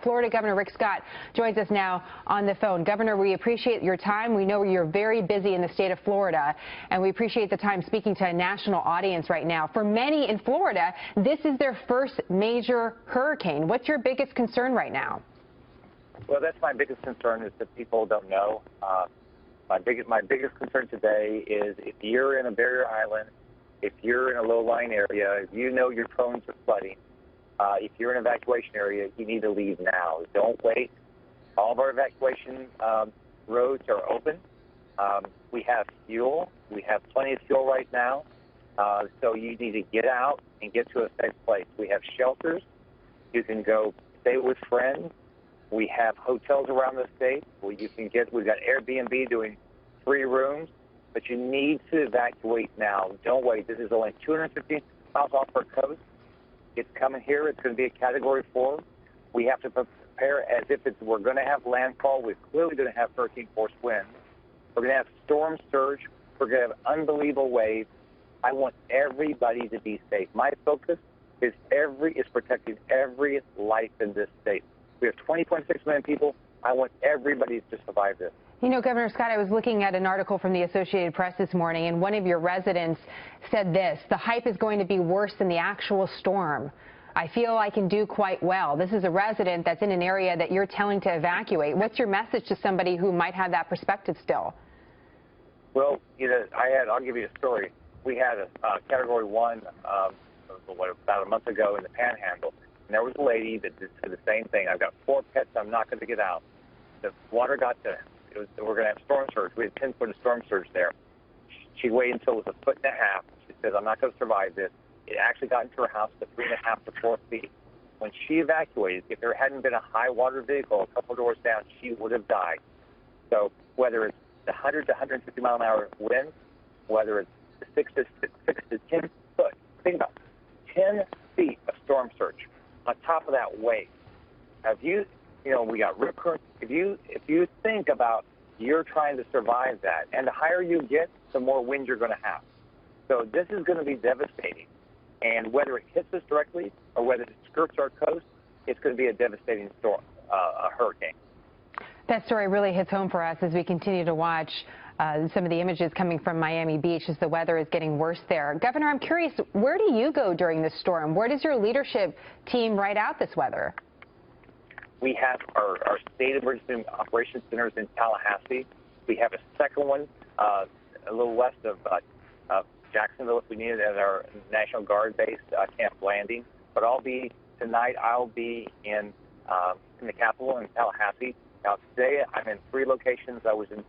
Florida Governor Rick Scott joins us now on the phone. Governor, we appreciate your time. We know you're very busy in the state of Florida, and we appreciate the time speaking to a national audience right now. For many in Florida, this is their first major hurricane. What's your biggest concern right now? Well, that's my biggest concern, is that people don't know. My biggest concern today is if you're in a barrier island, if you're in a low-lying area, if you know you're prone to flooding, if you're in an evacuation area, you need to leave now. Don't wait. All of our evacuation roads are open. We have fuel. We have plenty of fuel right now. So you need to get out and get to a safe place. We have shelters. You can go stay with friends. We have hotels around the state where you can get. We've got Airbnb doing 3 rooms, but you need to evacuate now. Don't wait. This is only 250 miles off our coast. It's coming here. It's going to be a Category 4. We have to prepare as if we're going to have landfall. We're clearly going to have hurricane force winds. We're going to have storm surge. We're going to have unbelievable waves. I want everybody to be safe. My focus is protecting every life in this state. We have 20.6 million people. I want everybody to survive this. You know, Governor Scott, I was looking at an article from the Associated Press this morning, and one of your residents said this: the hype is going to be worse than the actual storm. I feel I can do quite well. This is a resident that's in an area that you're telling to evacuate. What's your message to somebody who might have that perspective still? Well, you know, I'll give you a story. We had a Category 1 about a month ago in the Panhandle. And there was a lady that did the same thing. I've got 4 pets. I'm not going to get out. The water got to. We're going to have storm surge. We had 10 foot of storm surge there. She waited until it was 1.5 feet. She says, "I'm not going to survive this." It actually got into her house to 3.5 to 4 feet. When she evacuated, if there hadn't been a high water vehicle a couple doors down, she would have died. So whether it's the 100 to 150 mile an hour winds, whether it's the 6 to 10 foot, think about it, 10 feet of storm surge. On top of that wave, we got rip currents. If you think about you're trying to survive that, and the higher you get, the more wind you're going to have. So this is going to be devastating. And whether it hits us directly or whether it skirts our coast, it's going to be a devastating storm, a hurricane. That story really hits home for us as we continue to watch some of the images coming from Miami Beach as the weather is getting worse there. Governor, I'm curious, where do you go during this storm? Where does your leadership team ride out this weather? We have our state emergency operations centers in Tallahassee. We have a second one a little west of Jacksonville if we need it, at our National Guard base, Camp Landing. But tonight I'll be in the Capitol in Tallahassee. Now today I'm in 3 locations. I was in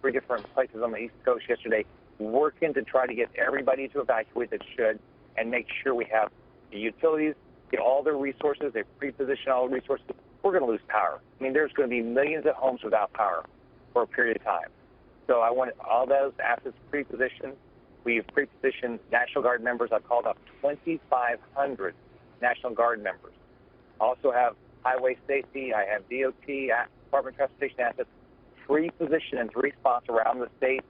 3 different places on the East Coast yesterday, working to try to get everybody to evacuate that should, and make sure we have the utilities, get all their resources, they pre-position all the resources. We're going to lose power. I mean, there's going to be millions of homes without power for a period of time. So I want all those assets pre-positioned. We've pre-positioned National Guard members. I've called up 2,500 National Guard members. I also have highway safety. I have DOT, Department of Transportation assets, pre-positioned in 3 spots around the state,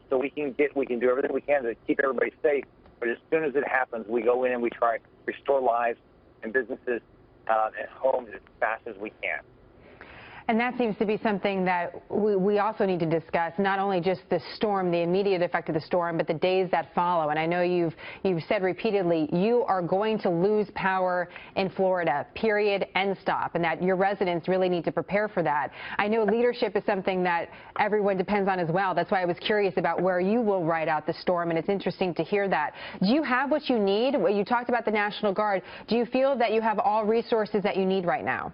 so we can do everything we can to keep everybody safe. But as soon as it happens, we go in and we try to restore lives and businesses and homes as fast as we can. And that seems to be something that we also need to discuss, not only just the storm, the immediate effect of the storm, but the days that follow. And I know you've said repeatedly you are going to lose power in Florida, period, end stop, and that your residents really need to prepare for that. I know leadership is something that everyone depends on as well. That's why I was curious about where you will ride out the storm, and it's interesting to hear that. Do you have what you need? Well, you talked about the National Guard. Do you feel that you have all resources that you need right now?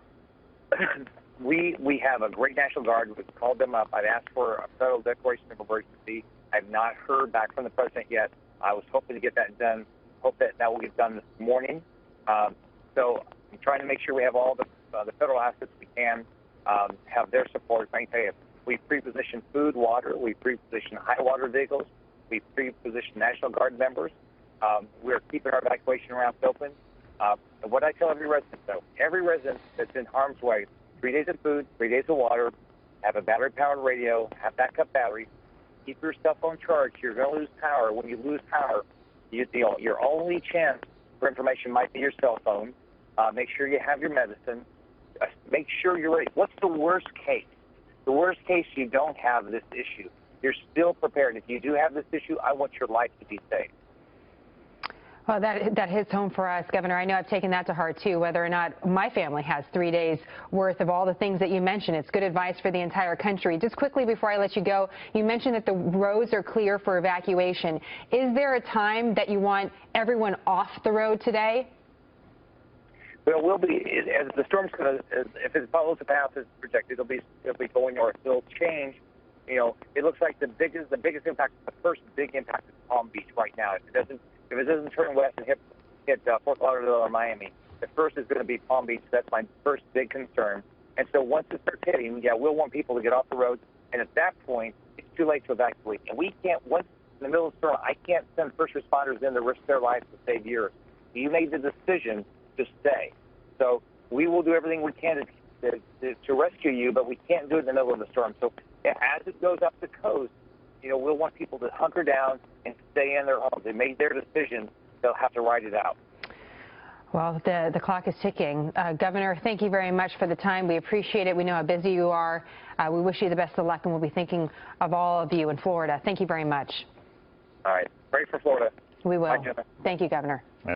We have a great National Guard. We've called them up. I've asked for a federal declaration of emergency. I've not heard back from the president yet. I was hoping to get that done. Hope that will get done this morning. So I'm trying to make sure we have all the federal assets we can, have their support. I can tell you, we pre-positioned food, water. We pre-positioned high water vehicles. We pre-positioned National Guard members. We're keeping our evacuation routes open. What I tell every resident, though, every resident that's in harm's way, 3 days of food, 3 days of water, have a battery-powered radio, have backup batteries, keep your cell phone charged. You're going to lose power. When you lose power, your only chance for information might be your cell phone. Make sure you have your medicine. make sure you're ready. What's the worst case? The worst case, you don't have this issue. You're still prepared. If you do have this issue, I want your life to be safe. Well, that hits home for us, Governor. I know I've taken that to heart, too, whether or not my family has 3 days worth of all the things that you mentioned. It's good advice for the entire country. Just quickly before I let you go, you mentioned that the roads are clear for evacuation. Is there a time that you want everyone off the road today? Well, we'll be, as the storm's going to, if it follows the path as projected, it'll be going north. It'll change. You know, it looks like the biggest impact, the first big impact is Palm Beach right now. If it doesn't turn west and hit Fort Lauderdale or Miami, the first is going to be Palm Beach. That's my first big concern. And so once it starts hitting, yeah, we'll want people to get off the roads. And at that point, it's too late to evacuate. And we can't, once in the middle of the storm, I can't send first responders in to risk their lives to save yours. You made the decision to stay. So we will do everything we can to rescue you, but we can't do it in the middle of the storm. So as it goes up the coast, you know, we'll want people to hunker down and stay in their homes. They made their decision. They'll have to ride it out. Well, the clock is ticking. Governor, thank you very much for the time. We appreciate it. We know how busy you are. We wish you the best of luck, and we'll be thinking of all of you in Florida. Thank you very much. All right. Pray for Florida. We will. Bye, Jenna. Thank you, Governor.